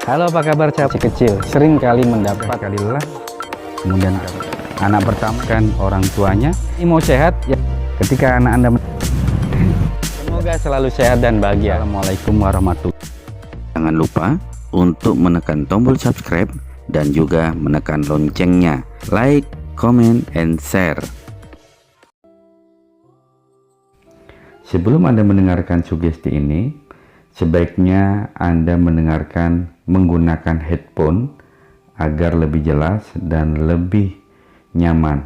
Halo, apa kabar si kecil? Sering kali mendapat kali lelah, kemudian anak pertama kan orang tuanya ini mau sehat ya. Ketika anak Anda semoga selalu sehat dan bahagia. Assalamualaikum warahmatullahi wabarakatuh. Jangan lupa untuk menekan tombol subscribe dan juga menekan loncengnya. Like, comment, and share. Sebelum Anda mendengarkan sugesti ini, sebaiknya Anda mendengarkan menggunakan headphone agar lebih jelas dan lebih nyaman.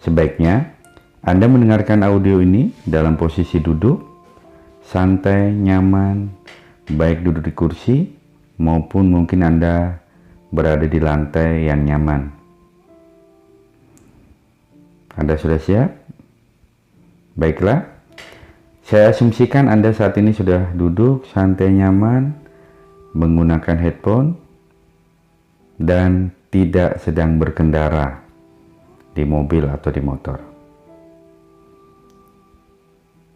Sebaiknya Anda mendengarkan audio ini dalam posisi duduk, santai, nyaman, baik duduk di kursi maupun mungkin Anda berada di lantai yang nyaman. Anda sudah siap? Baiklah, saya asumsikan Anda saat ini sudah duduk santai nyaman menggunakan headphone dan tidak sedang berkendara di mobil atau di motor.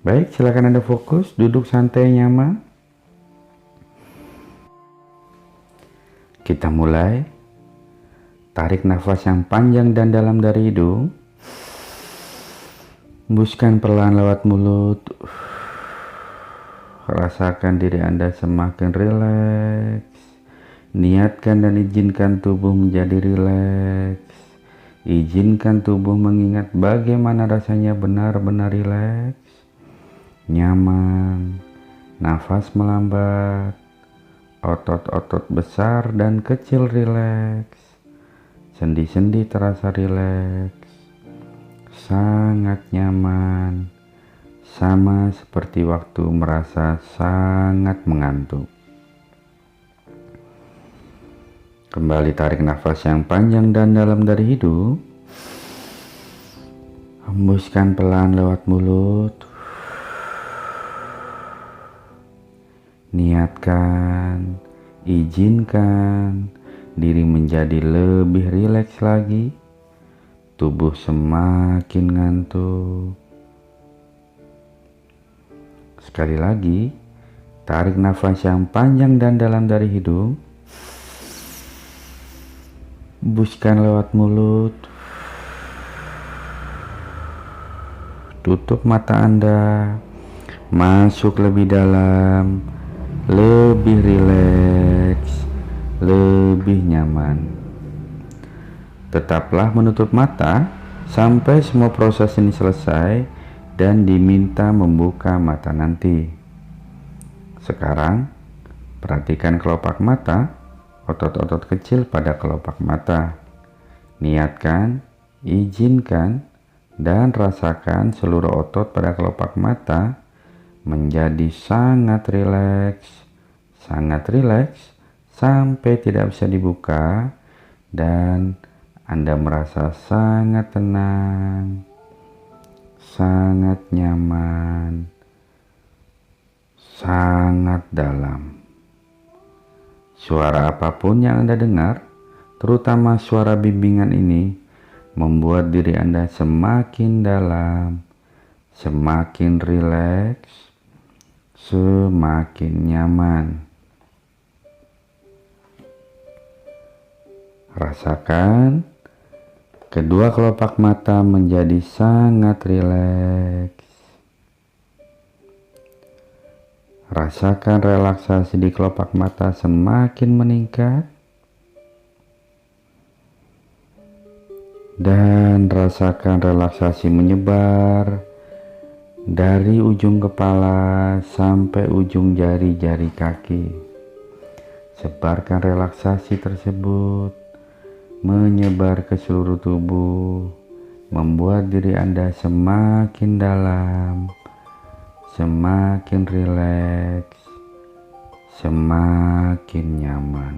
Baik, silakan Anda fokus, duduk santai nyaman. Kita mulai. Tarik nafas yang panjang dan dalam dari hidung. Hembuskan perlahan lewat mulut. Rasakan diri Anda semakin rileks. Niatkan dan izinkan tubuh menjadi rileks. Izinkan tubuh mengingat bagaimana rasanya benar-benar rileks, nyaman, nafas melambat, otot-otot besar dan kecil rileks, sendi-sendi terasa rileks, sangat nyaman, sama seperti waktu merasa sangat mengantuk. Kembali tarik nafas yang panjang dan dalam dari hidung. Hembuskan pelan lewat mulut. Niatkan, izinkan diri menjadi lebih rileks lagi. Tubuh semakin ngantuk. Sekali lagi, tarik nafas yang panjang dan dalam dari hidung. Hembuskan lewat mulut. Tutup mata Anda. Masuk lebih dalam, lebih rileks, lebih nyaman. Tetaplah menutup mata sampai semua proses ini selesai dan diminta membuka mata nanti. Sekarang, perhatikan kelopak mata, otot-otot kecil pada kelopak mata. Niatkan, izinkan, dan rasakan seluruh otot pada kelopak mata menjadi sangat rileks sampai tidak bisa dibuka dan Anda merasa sangat tenang, sangat nyaman, sangat dalam. Suara apapun yang Anda dengar, terutama suara bimbingan ini, membuat diri Anda semakin dalam, semakin rileks, semakin nyaman. Rasakan kedua kelopak mata menjadi sangat rileks. Rasakan relaksasi di kelopak mata semakin meningkat. Dan rasakan relaksasi menyebar dari ujung kepala sampai ujung jari-jari kaki. Sebarkan relaksasi tersebut menyebar ke seluruh tubuh, membuat diri Anda semakin dalam, semakin rileks, semakin nyaman.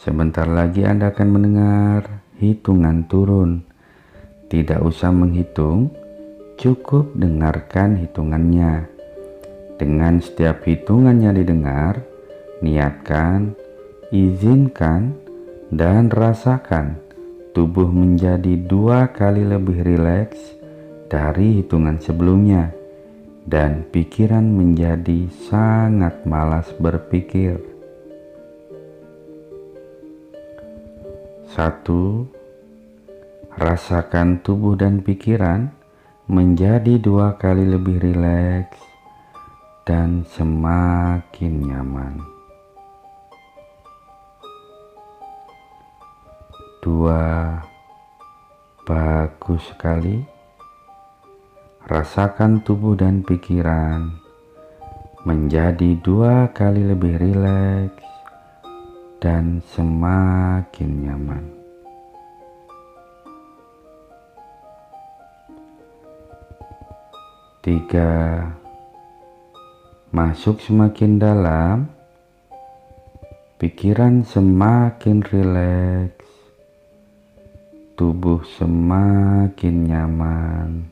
Sebentar lagi Anda akan mendengar hitungan turun. Tidak usah menghitung, cukup dengarkan hitungannya. Dengan setiap hitungannya didengar, niatkan, izinkan, dan rasakan tubuh menjadi 2 kali lebih rileks dari hitungan sebelumnya dan pikiran menjadi sangat malas berpikir. 1. Rasakan tubuh dan pikiran menjadi 2 kali lebih rileks dan semakin nyaman. 2. Bagus sekali. Rasakan tubuh dan pikiran menjadi 2 kali lebih rileks dan semakin nyaman. 3. Masuk semakin dalam, pikiran semakin rileks, tubuh semakin nyaman.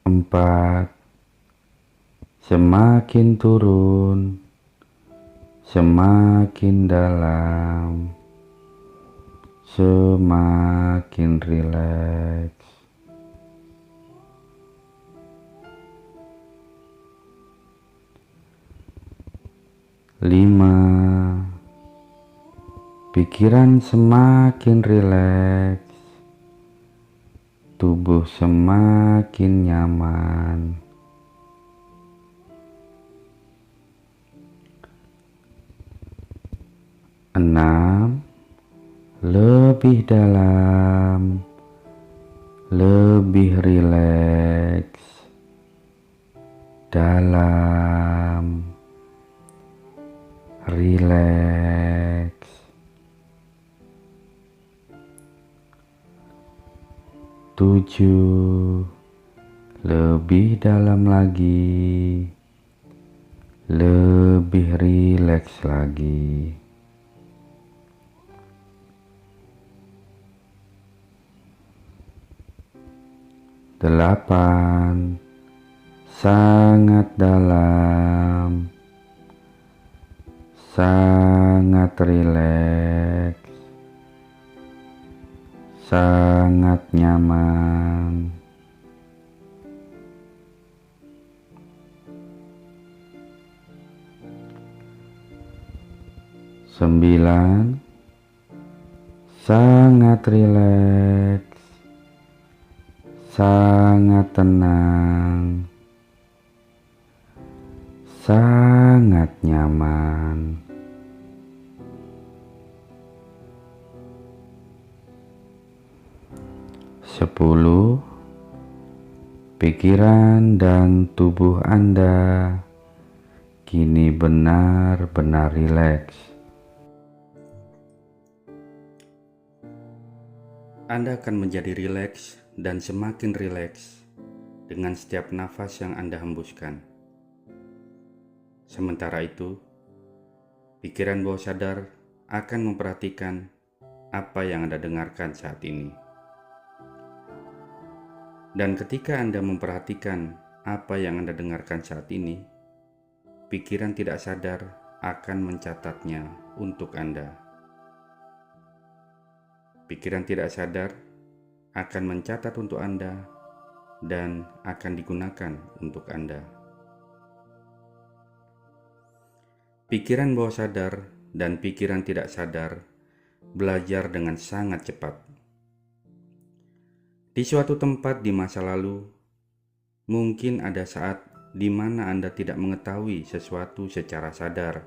4. Semakin turun, semakin dalam, semakin rileks. 5. Pikiran semakin rileks, tubuh semakin nyaman. 6. Lebih dalam, lebih rileks, dalam, rileks. 7. Lebih dalam lagi, lebih rileks lagi. 8. Sangat dalam, sangat rileks, sangat nyaman. 9. Sangat rileks, sangat tenang, sangat nyaman. 10. Pikiran dan tubuh Anda kini benar-benar rileks. Anda akan menjadi rileks dan semakin rileks dengan setiap nafas yang Anda hembuskan. Sementara itu, pikiran bawah sadar akan memperhatikan apa yang Anda dengarkan saat ini. Dan ketika Anda memperhatikan apa yang Anda dengarkan saat ini, pikiran tidak sadar akan mencatatnya untuk Anda. Pikiran tidak sadar akan mencatat untuk Anda dan akan digunakan untuk Anda. Pikiran bawah sadar dan pikiran tidak sadar belajar dengan sangat cepat. Di suatu tempat di masa lalu, mungkin ada saat di mana Anda tidak mengetahui sesuatu secara sadar.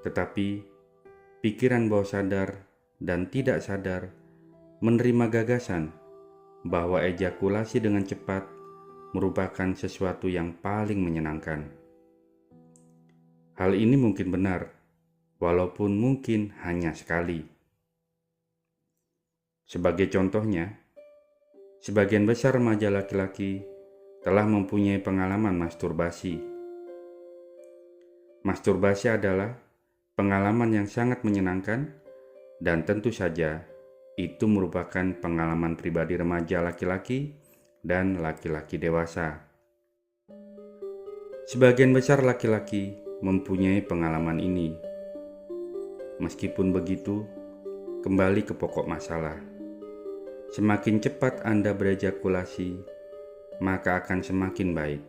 Tetapi, pikiran bawah sadar dan tidak sadar menerima gagasan bahwa ejakulasi dengan cepat merupakan sesuatu yang paling menyenangkan. Hal ini mungkin benar, walaupun mungkin hanya sekali. Sebagai contohnya, sebagian besar remaja laki-laki telah mempunyai pengalaman masturbasi. Masturbasi adalah pengalaman yang sangat menyenangkan dan tentu saja itu merupakan pengalaman pribadi remaja laki-laki dan laki-laki dewasa. Sebagian besar laki-laki mempunyai pengalaman ini, Meskipun begitu, kembali ke pokok masalah. Semakin cepat Anda berejakulasi, maka akan semakin baik.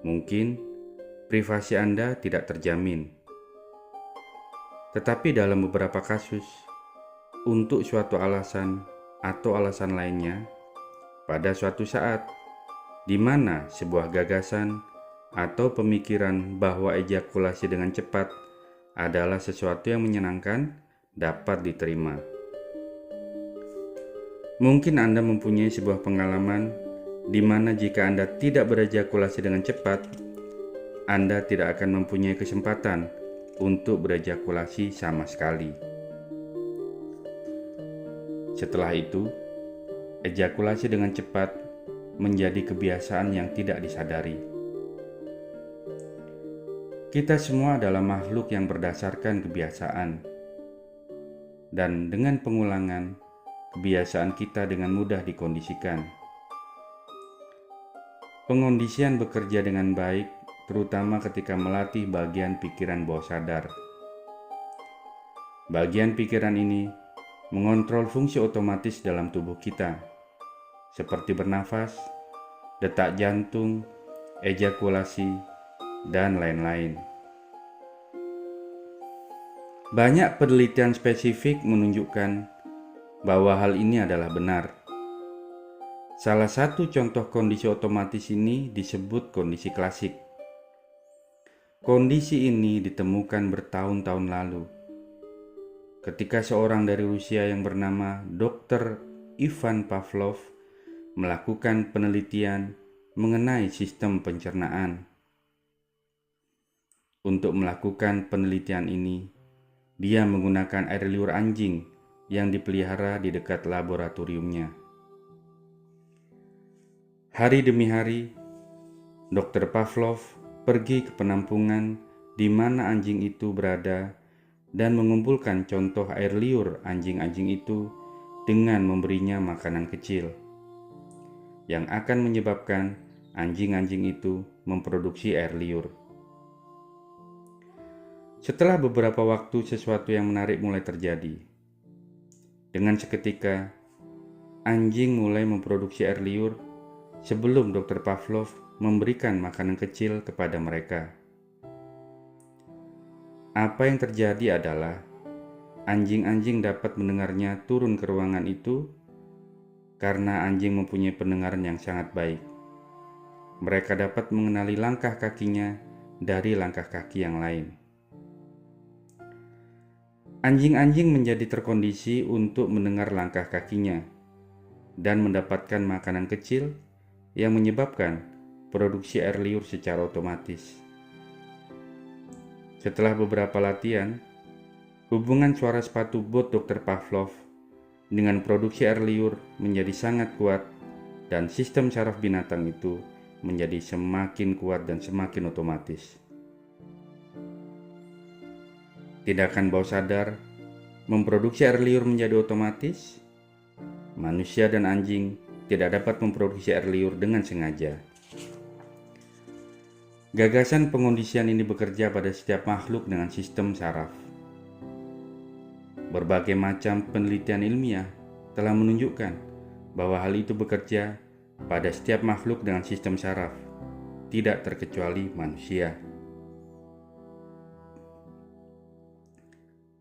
Mungkin privasi Anda tidak terjamin, tetapi dalam beberapa kasus, untuk suatu alasan atau alasan lainnya, pada suatu saat di mana sebuah gagasan atau pemikiran bahwa ejakulasi dengan cepat adalah sesuatu yang menyenangkan dapat diterima. Mungkin Anda mempunyai sebuah pengalaman di mana jika Anda tidak berejakulasi dengan cepat, Anda tidak akan mempunyai kesempatan untuk berejakulasi sama sekali. Setelah itu, ejakulasi dengan cepat menjadi kebiasaan yang tidak disadari. Kita semua adalah makhluk yang berdasarkan kebiasaan, dan dengan pengulangan, kebiasaan kita dengan mudah dikondisikan. Pengondisian bekerja dengan baik, terutama ketika melatih bagian pikiran bawah sadar. Bagian pikiran ini mengontrol fungsi otomatis dalam tubuh kita, seperti bernafas, detak jantung, ejakulasi, dan lain-lain. Banyak penelitian spesifik menunjukkan bahwa hal ini adalah benar. Salah satu contoh kondisi otomatis ini disebut kondisi klasik. Kondisi ini ditemukan bertahun-tahun lalu, ketika seorang dari Rusia yang bernama Dr. Ivan Pavlov melakukan penelitian mengenai sistem pencernaan. Untuk melakukan penelitian ini, dia menggunakan air liur anjing yang dipelihara di dekat laboratoriumnya. Hari demi hari, Dr. Pavlov pergi ke penampungan di mana anjing itu berada dan mengumpulkan contoh air liur anjing-anjing itu dengan memberinya makanan kecil yang akan menyebabkan anjing-anjing itu memproduksi air liur. Setelah beberapa waktu, sesuatu yang menarik mulai terjadi. Dengan seketika, anjing mulai memproduksi air liur sebelum Dr. Pavlov memberikan makanan kecil kepada mereka. Apa yang terjadi adalah anjing-anjing dapat mendengarnya turun ke ruangan itu karena anjing mempunyai pendengaran yang sangat baik. Mereka dapat mengenali langkah kakinya dari langkah kaki yang lain. Anjing-anjing menjadi terkondisi untuk mendengar langkah kakinya dan mendapatkan makanan kecil yang menyebabkan produksi air liur secara otomatis. Setelah beberapa latihan, hubungan suara sepatu bot Dr. Pavlov dengan produksi air liur menjadi sangat kuat dan sistem saraf binatang itu menjadi semakin kuat dan semakin otomatis. Tindakan bawah sadar memproduksi air liur menjadi otomatis. Manusia dan anjing tidak dapat memproduksi air liur dengan sengaja. Gagasan pengondisian ini bekerja pada setiap makhluk dengan sistem saraf. Berbagai macam penelitian ilmiah telah menunjukkan bahwa hal itu bekerja pada setiap makhluk dengan sistem saraf, tidak terkecuali manusia.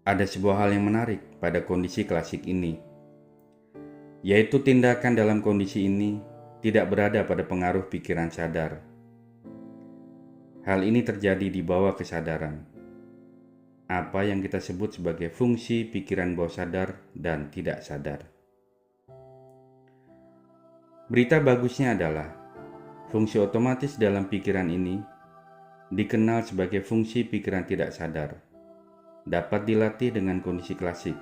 Ada sebuah hal yang menarik pada kondisi klasik ini, yaitu tindakan dalam kondisi ini tidak berada pada pengaruh pikiran sadar. Hal ini terjadi di bawah kesadaran, apa yang kita sebut sebagai fungsi pikiran bawah sadar dan tidak sadar. Berita bagusnya adalah fungsi otomatis dalam pikiran ini dikenal sebagai fungsi pikiran tidak sadar. Dapat dilatih dengan kondisi klasik.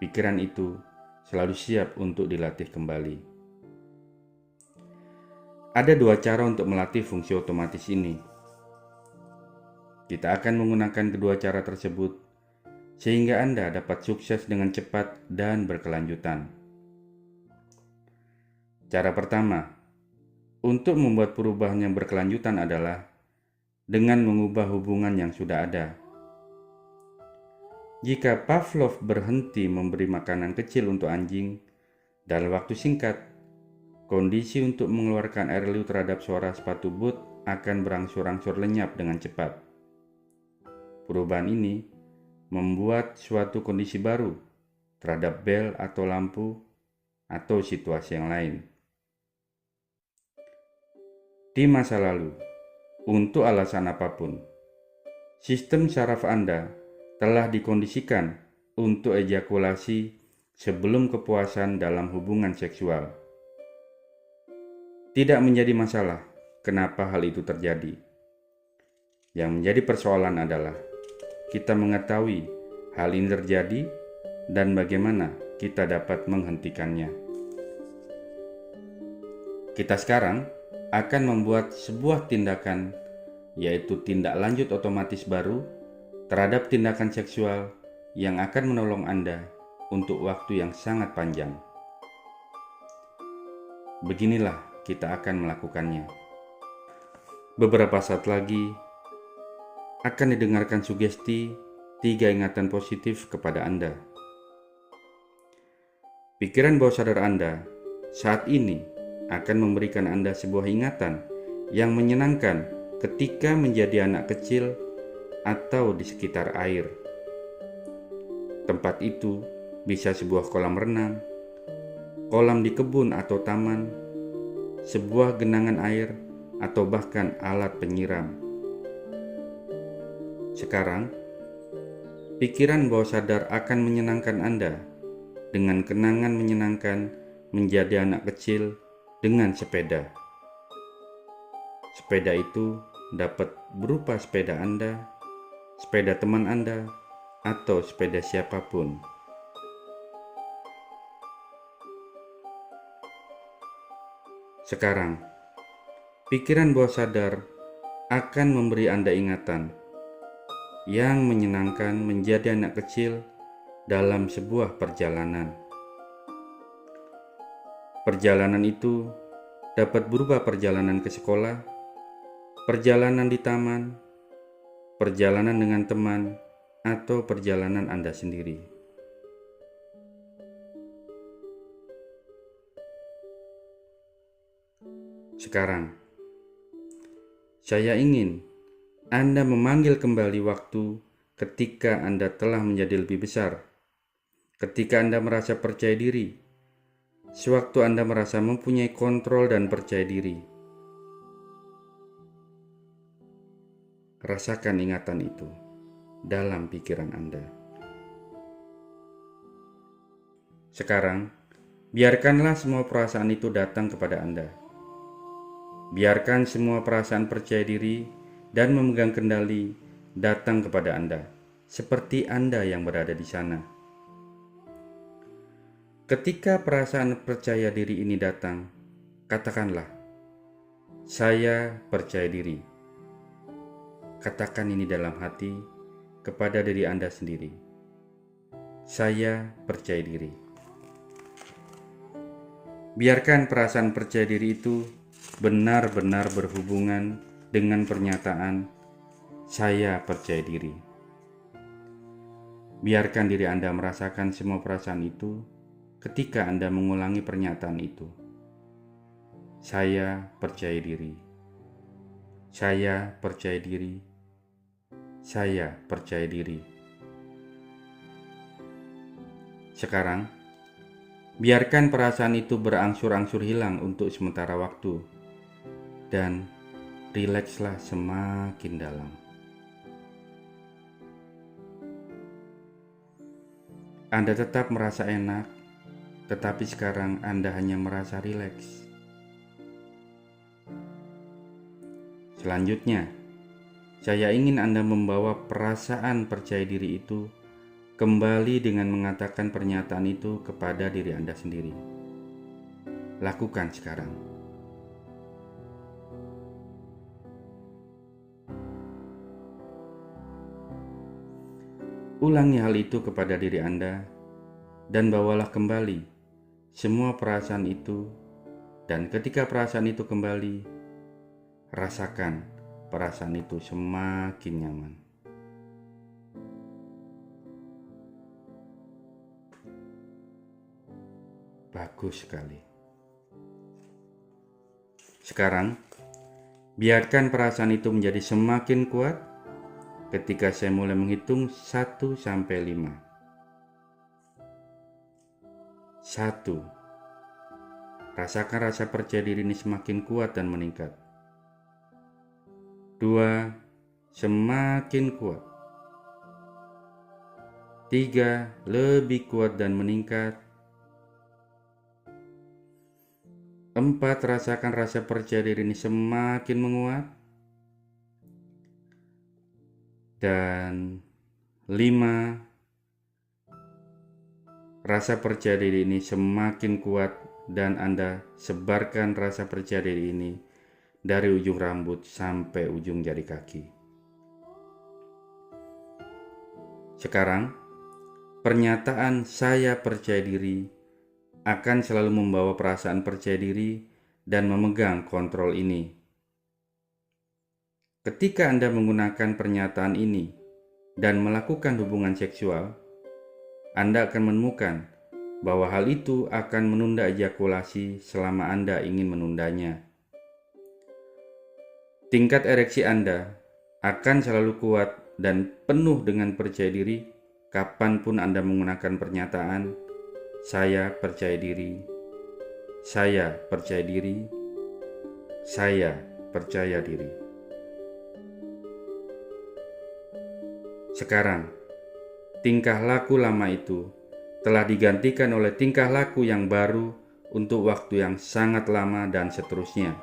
Pikiran itu selalu siap untuk dilatih kembali. Ada dua cara untuk melatih fungsi otomatis ini. Kita akan menggunakan kedua cara tersebut sehingga Anda dapat sukses dengan cepat dan berkelanjutan. Cara pertama, untuk membuat perubahan yang berkelanjutan adalah dengan mengubah hubungan yang sudah ada. Jika Pavlov berhenti memberi makanan kecil untuk anjing, dalam waktu singkat, kondisi untuk mengeluarkan air liur terhadap suara sepatu boot akan berangsur-angsur lenyap dengan cepat. Perubahan ini membuat suatu kondisi baru terhadap bel atau lampu atau situasi yang lain. Di masa lalu, untuk alasan apapun, sistem saraf Anda telah dikondisikan untuk ejakulasi sebelum kepuasan dalam hubungan seksual. Tidak menjadi masalah kenapa hal itu terjadi. Yang menjadi persoalan adalah kita mengetahui hal ini terjadi dan bagaimana kita dapat menghentikannya. Kita sekarang akan membuat sebuah tindakan, yaitu tindak lanjut otomatis baru terhadap tindakan seksual yang akan menolong Anda untuk waktu yang sangat panjang. Beginilah kita akan melakukannya. Beberapa saat lagi akan didengarkan sugesti 3 ingatan positif kepada Anda. Pikiran bawah sadar Anda saat ini akan memberikan Anda sebuah ingatan yang menyenangkan ketika menjadi anak kecil atau di sekitar air. Tempat itu bisa sebuah kolam renang, kolam di kebun atau taman, sebuah genangan air, atau bahkan alat penyiram. Sekarang, pikiran bawah sadar akan menyenangkan Anda dengan kenangan menyenangkan menjadi anak kecil dengan sepeda. Sepeda itu dapat berupa sepeda Anda, sepeda teman Anda, atau sepeda siapapun. Sekarang, pikiran bawah sadar akan memberi Anda ingatan yang menyenangkan menjadi anak kecil dalam sebuah perjalanan. Perjalanan itu dapat berupa perjalanan ke sekolah, perjalanan di taman, perjalanan dengan teman, atau perjalanan Anda sendiri. Sekarang, saya ingin Anda memanggil kembali waktu ketika Anda telah menjadi lebih besar, ketika Anda merasa percaya diri, sewaktu Anda merasa mempunyai kontrol dan percaya diri. Rasakan ingatan itu dalam pikiran Anda. Sekarang, biarkanlah semua perasaan itu datang kepada Anda. Biarkan semua perasaan percaya diri dan memegang kendali datang kepada Anda, seperti Anda yang berada di sana. Ketika perasaan percaya diri ini datang, katakanlah, "Saya percaya diri." Katakan ini dalam hati kepada diri Anda sendiri. Saya percaya diri. Biarkan perasaan percaya diri itu benar-benar berhubungan dengan pernyataan "saya percaya diri". Biarkan diri Anda merasakan semua perasaan itu ketika Anda mengulangi pernyataan itu. Saya percaya diri. Saya percaya diri. Saya percaya diri. Sekarang, biarkan perasaan itu berangsur-angsur hilang untuk sementara waktu, dan rilekslah semakin dalam. Anda tetap merasa enak, tetapi sekarang Anda hanya merasa rileks. Selanjutnya, saya ingin Anda membawa perasaan percaya diri itu kembali dengan mengatakan pernyataan itu kepada diri Anda sendiri. Lakukan sekarang. Ulangi hal itu kepada diri Anda dan bawalah kembali semua perasaan itu, dan ketika perasaan itu kembali, rasakan perasaan itu semakin nyaman. Bagus sekali. Sekarang, biarkan perasaan itu menjadi semakin kuat ketika saya mulai menghitung 1 sampai 5. 1. Rasakan rasa percaya diri ini semakin kuat dan meningkat. 2. Semakin kuat. 3. Lebih kuat dan meningkat. 4. Rasakan rasa percaya diri ini semakin menguat. Dan 5. Rasa percaya diri ini semakin kuat dan Anda sebarkan rasa percaya diri ini dari ujung rambut sampai ujung jari kaki. Sekarang, pernyataan saya percaya diri akan selalu membawa perasaan percaya diri dan memegang kontrol ini. Ketika Anda menggunakan pernyataan ini dan melakukan hubungan seksual, Anda akan menemukan bahwa hal itu akan menunda ejakulasi selama Anda ingin menundanya. Tingkat ereksi Anda akan selalu kuat dan penuh dengan percaya diri kapanpun Anda menggunakan pernyataan saya percaya diri, saya percaya diri, saya percaya diri. Sekarang, tingkah laku lama itu telah digantikan oleh tingkah laku yang baru untuk waktu yang sangat lama dan seterusnya.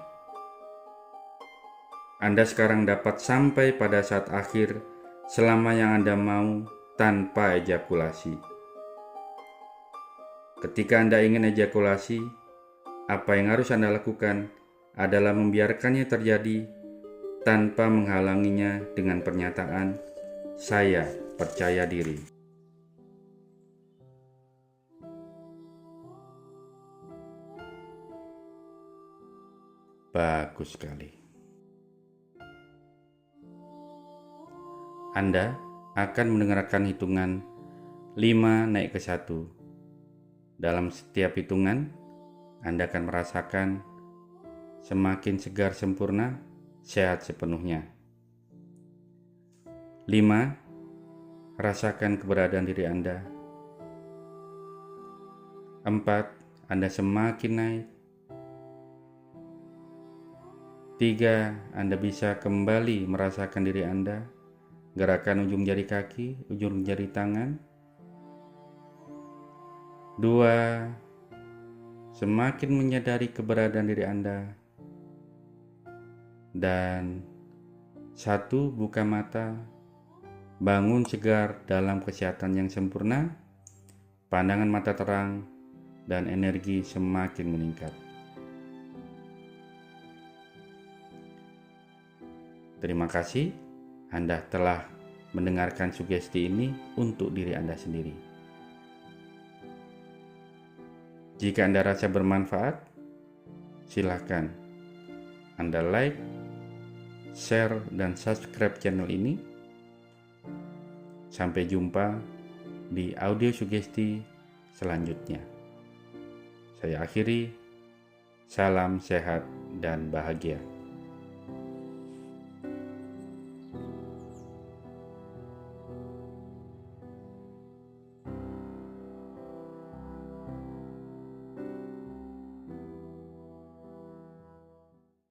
Anda sekarang dapat sampai pada saat akhir selama yang Anda mau tanpa ejakulasi. Ketika Anda ingin ejakulasi, apa yang harus Anda lakukan adalah membiarkannya terjadi tanpa menghalanginya dengan pernyataan, "Saya percaya diri." Bagus sekali. Anda akan mendengarkan hitungan 5 naik ke 1. Dalam setiap hitungan, Anda akan merasakan semakin segar sempurna, sehat sepenuhnya. 5. Rasakan keberadaan diri Anda. 4. Anda semakin naik. 3. Anda bisa kembali merasakan diri Anda, gerakan ujung jari kaki, ujung jari tangan. 2. Semakin menyadari keberadaan diri Anda. Dan 1. Buka mata, bangun segar dalam kesehatan yang sempurna, pandangan mata terang, dan energi semakin meningkat. Terima kasih Anda telah mendengarkan sugesti ini untuk diri Anda sendiri. Jika Anda rasa bermanfaat, silakan Anda like, share, dan subscribe channel ini. Sampai jumpa di audio sugesti selanjutnya. Saya akhiri, salam sehat dan bahagia.